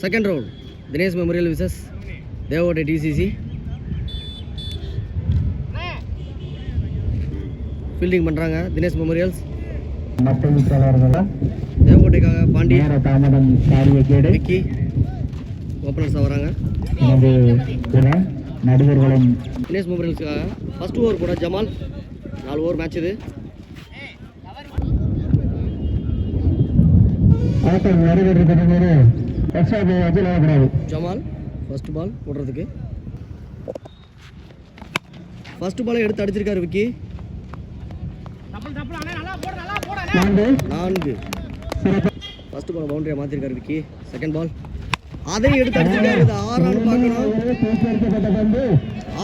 Second round, Dinesh Memorial vs. Devote TCC. Fielding பண்றாங்க Dinesh Memorials. தேவகோட்டைக்காக Pandi Vicky ஓப்பனர்ஸாக வராங்க. தினேஷ் மெமோரியல்ஸ்க்காக ஃபர்ஸ்ட் ஓவர் கூட ஜமால் 4 ஓவர் மேட்ச் இது. ஜமால் ஃபர்ஸ்ட் பால் போடுறதுக்கு ஃபர்ஸ்ட் பாலை எடுத்து அடிச்சிருக்காரு விக்கி. 4 ஃபர்ஸ்ட் பால் பவுண்டரியை மாற்றிருக்காரு விக்கி. செகண்ட் பால் அதை எடுத்து அடிச்சிருக்காரு. இது 6 பார்க்கணும்.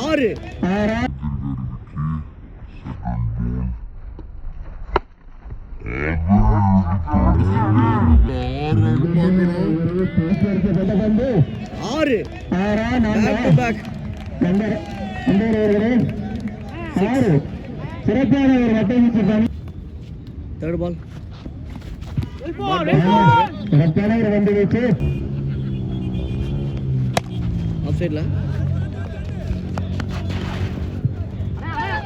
6 back to back. Third ball off சைட்ல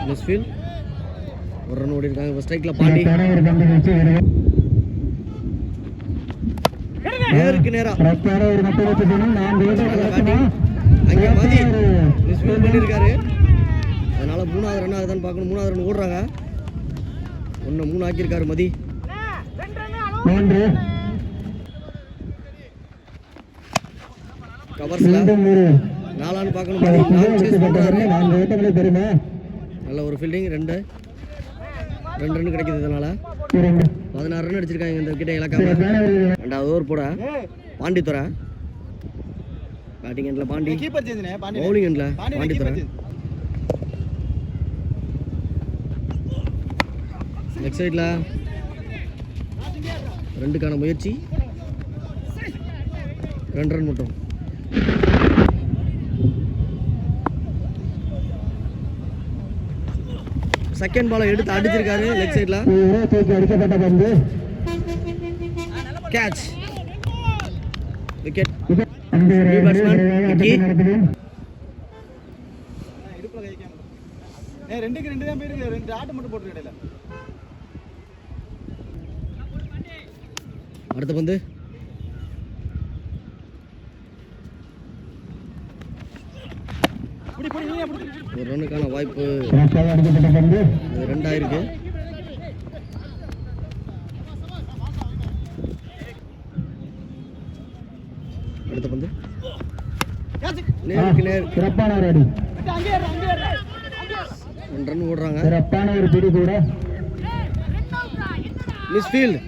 மிஸ் ஃபீல்ட். ஒரு ரன் ஓடி இருக்காங்க. ஸ்ட்ரைக்ல பாண்டி நேருக்கு நேரா அங்கே மதி மிஸ் ஃபீல்ட் பண்ணியிருக்காரு. அதனால 3வது ரன் ஆகுதான்னு பார்க்கணும். 3வது ரன் ஓடுறாங்க. 3 ஆக்கியிருக்காரு மதி. கவர்ஸ்ல 4 பார்க்கணும். மதி 4 சேஸ் பண்றாரு. நல்ல ஒரு ஃபீல்டிங். 2 ரன் கிடைக்குது. இதனால 16 ரன் அடிச்சிருக்காங்க இந்த விக்கெட்டை இழக்காம. 2வது ஓவர் போட பாண்டித்துறை பேட்டிங் எண்ட்ல பாண்டி, பவுலிங் எண்ட்ல பாண்டித்துறை. லெக் சைட்ல 2க்கான முயற்சி. 2 ரன் மட்டும். செகண்ட் பாலை எடுத்து அடிச்சிருக்காரு லெக் சைட்ல. Catch wicket. பேட்ஸ்மேன் விக்கி. 2க்கு 2 தான் போயிருக்கு. 2 ஆட்ட மட்டும் போட்டுருக்கேன். அடுத்த பந்து ஒரு ரன்னுக்கான வாய்ப்பு. 2 ஆயிருக்கு. அடுத்த பந்து நேருக்கு நேர். 2 ரன் ஓடுறாங்க. Miss field.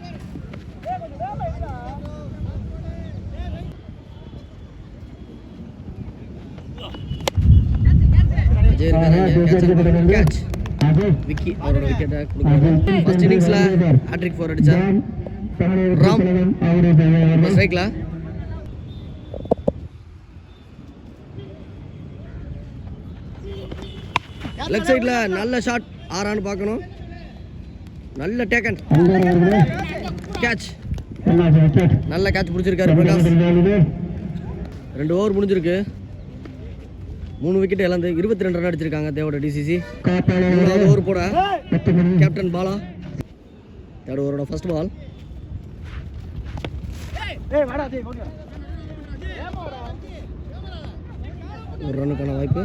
கேட்ச் விக்கி அவரோட விக்கெட்டை கொடுக்குறாங்க. ஃபர்ஸ்ட் இன்னிங்ஸ்ல ஹேட்ரிக் 4 அடிச்சார் ராம். ஸ்ட்ரைக்ல லெஃப்ட் சைட்ல நல்ல ஷாட். 6 பார்க்கணும். நல்ல டேக்கன். கேட்ச். நல்ல கேட்ச் பிடிச்சிருக்காரு பிரகாஷ். 2 ஓவர் முடிஞ்சிருக்கு. 3 விக்கெட் இழந்து 22 ரன் அடிச்சிருக்காங்க தேவோட டிசிசி. 3வது ஓவர் போட கேப்டன் பாலா. 3rd ஓவரோட ஃபர்ஸ்ட் பால். ஒரு ரன்னுக்கான வாய்ப்பு.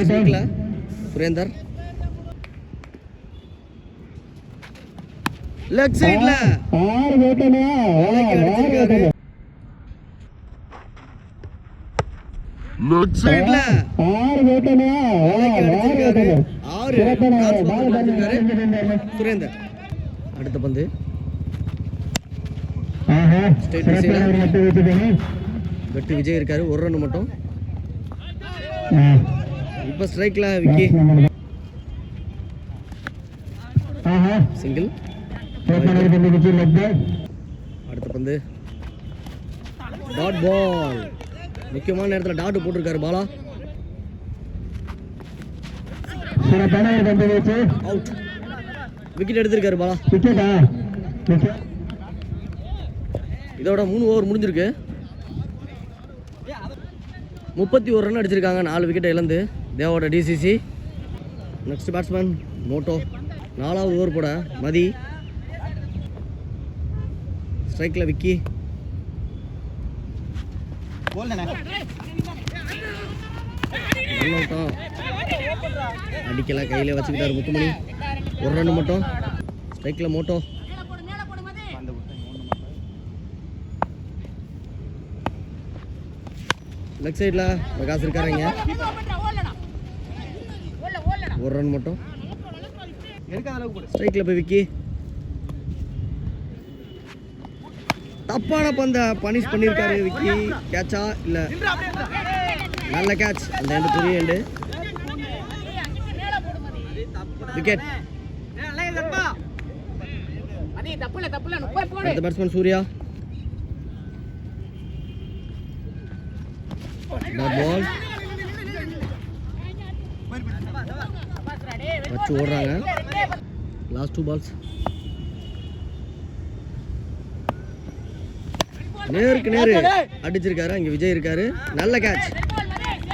ஸ்ட்ரைக்ல சுரேந்தர். லெக் சைட்ல சுரேந்தர். அடுத்த பந்து வெற்றி விஜய் இருக்காரு. 1 ரன் மட்டும். இப்ப ஸ்ட்ரைக்ல விக்கி. சிங்கிள். அடுத்த பந்து டாட் பால். முக்கியமான நேரத்தில் டாட் போட்டிருக்காரு பாலா. அவுட். விக்கெட் எடுத்திருக்காரு பாலா. இதோட 3 ஓவர் முடிஞ்சிருக்கு. 31 ரன் அடிச்சிருக்காங்க 4 விக்கெட் இழந்து தேவோட டிசிசி. நெக்ஸ்ட் பேட்ஸ்மேன் மோட்டோ. 4வது ஓவர் போட மதி. ஸ்ட்ரைக்கில் விக்கி. அடிக்கல, கையில் வச்சுக்கிட்டாரு முத்துமணி. 1 ரன் மட்டும். ஸ்ட்ரைக்கில் மோட்டோ. லெக் சைடில் பிரகாஷ் இருக்காருங்க. 1 ரன் மட்டும். ஸ்ட்ரைக்கில் போய் விக்கி. தப்பான பந்தை பனிஷ் பண்ணியிருக்காரு விக்கி. கேட்சா இல்லை, நல்ல கேட்ச். அந்த எண்டு பெரிய எண்டு. விக்கெட். அடுத்த பேட்ஸ்மேன் சூர்யா. பால் வச்சு ஓடுறாங்க. Last 2 balls. நேருக்கு நேரு அடிச்சிருக்காரு. அங்கே விஜய் இருக்காரு. நல்ல கேட்ச்.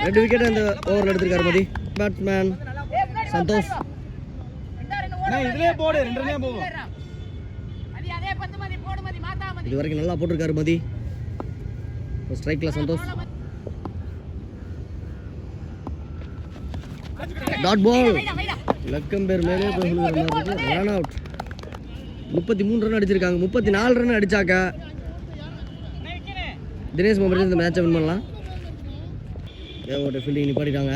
2 விக்கெட் அந்த ஓவரில் எடுத்திருக்காரு மதி. பேட்ஸ்மேன் சந்தோஷ். இது வரைக்கும் நல்லா போட்டிருக்காரு மதி. ஸ்ட்ரைக்கில் சந்தோஷ். Dot ball. லக்கம் பேர் மேலே ரன் அவுட். 33 ரன் அடிச்சிருக்காங்க. 34 ரன் அடிச்சாக்க தினேஷ் மெமரியல்ஸ் இந்த மேட்சை வின் பண்ணலாம். தேவோட ஃபீல்டிங் நிப்பாட்டிட்டாங்க.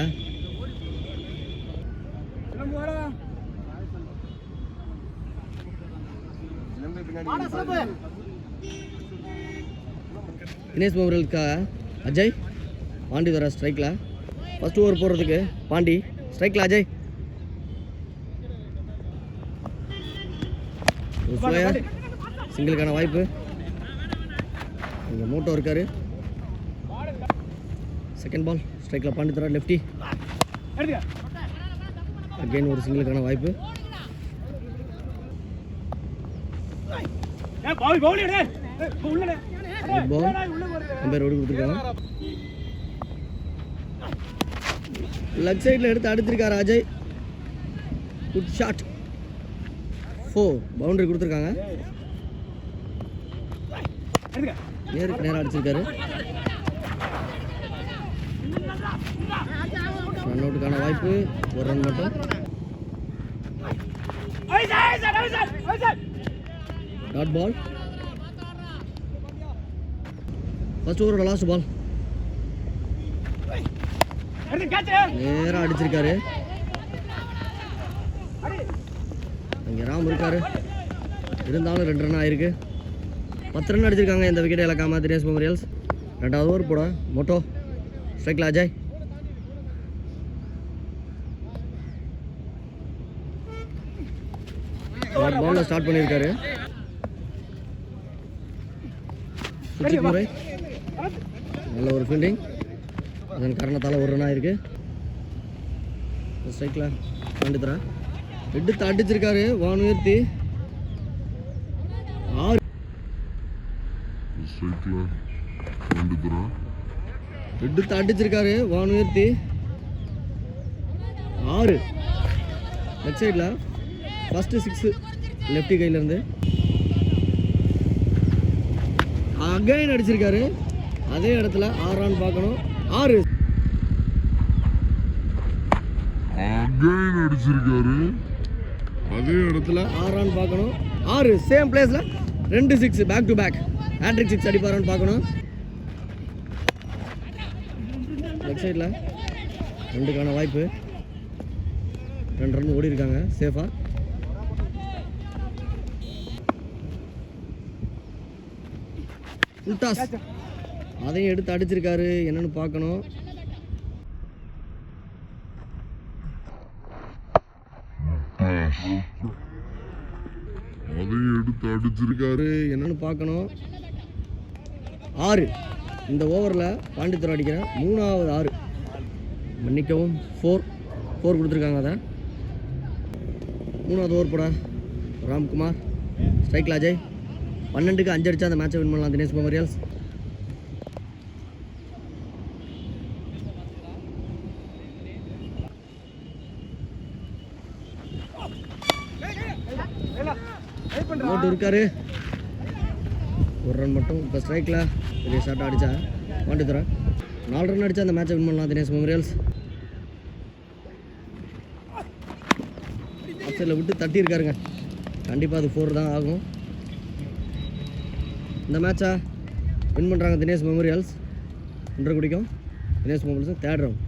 தினேஷ் மெமரியல்ஸ்க்காக அஜய் பாண்டி வர ஸ்ட்ரைக்கில். ஃபர்ஸ்ட் ஓவர் போடுறதுக்கு பாண்டி. ஸ்ட்ரைக்கில் அஜய். சிங்கிளுக்கான வாய்ப்பு. இங்கே மோட்டோ இருக்காரு. Second ball. ஸ்ட்ரைக்கில் பாண்டி தர லெஃப்டி. அகெயின் ஒரு சிங்கிளுக்கான வாய்ப்பு. அம்பையர் ஓடி கொடுத்துருக்காங்க. லெக் சைடில் எடுத்து அடித்திருக்காரு அஜய். Good shot. 4 பவுண்டரி கொடுத்துருக்காங்க. நேருக்கு நேரம் அடிச்சிருக்காரு. ரன் அவுட்டுக்கான வாய்ப்பு. 1 ரன் மட்டும். Dot ball. ஃபர்ஸ்ட் ஓவரோட லாஸ்ட் பால். நேராக அடிச்சிருக்காரு. அங்கே ராம் இருக்காரு. இருந்தாலும் 2 ரன் ஆயிருக்கு. 10 ரன் அடிச்சிருக்காங்க இந்த விக்கெட்டை இழக்காம தினேஷ் மெமரியல்ஸ். 2வது ஓவர் போட மோட்டோ. ஸ்ட்ரைக்கில் அஜய். பாலில் ஸ்டார்ட் பண்ணியிருக்காரு. சுஜித் முறை நல்ல ஒரு ஃபீல்டிங். அதன் காரணத்தால் 1 ரன் ஆயிருக்கு. ஸ்ட்ரைக்கில் பாண்டித்ரா எடுத்து அடிச்சிருக்காரு. வான் உயர்த்தி 6. எடுத்து அடிச்சிருக்காரு. வான் உயர்த்தி 6. லெஃப்ட் சைடில் ஃபர்ஸ்ட் 6 லெஃப்டி கையிலேருந்து. அகைன் அடிச்சிருக்காரு. அதே இடத்துல 6 ரன் பார்க்கணும். 6 அகைன் அடிச்சிருக்காரு. அதே இடத்துல 6 ரன் பார்க்கணும். 6 சேம் பிளேஸில் 2 6 பேக் டு பேக். ஹேட்ரிக் 6 அடிப்பாரான்னு பார்க்கணும். லெஃப்ட் சைடில் 2க்கான வாய்ப்பு. 2 ரன் ஓடி இருக்காங்க சேஃபாக. உல்டாஸ் அதையும் எடுத்து அடிச்சிருக்காரு. என்னன்னு பார்க்கணும். அதையும் எடுத்து அடிச்சிருக்காரு. என்னன்னு பார்க்கணும். 6 இந்த ஓவரில் பாண்டித்துறை அடிக்கிற 3வது 6. மன்னிக்கவும் 4 கொடுத்துருக்காங்க. அதை 3வது ஓவர் போட ராம்குமார். ஸ்ட்ரைக்கில் அஜய். 12க்கு 5 அடிச்சா அந்த மேட்சை வின் பண்ணலாம் தினேஷ் மெமரியல்ஸ். ஓட்டு இருக்காரு. ஒரு ரன் மட்டும். இப்போ ஸ்ட்ரைக்கில் பெரிய ஷாட் அடித்தா வாண்டி தரேன். 4 ரன் அடித்தா அந்த மேட்சை வின் பண்ணலாம் தினேஷ் மெமோரியல்ஸ். ஆப்சைடில் விட்டு தட்டியிருக்காருங்க. கண்டிப்பாக அது 4 தான் ஆகும். இந்த மேட்சை வின் பண்ணுறாங்க தினேஷ் மெமோரியல்ஸ். 1 குடிக்கும் தினேஷ் மெமோரியல்ஸ் 3rd ரவுண்ட்.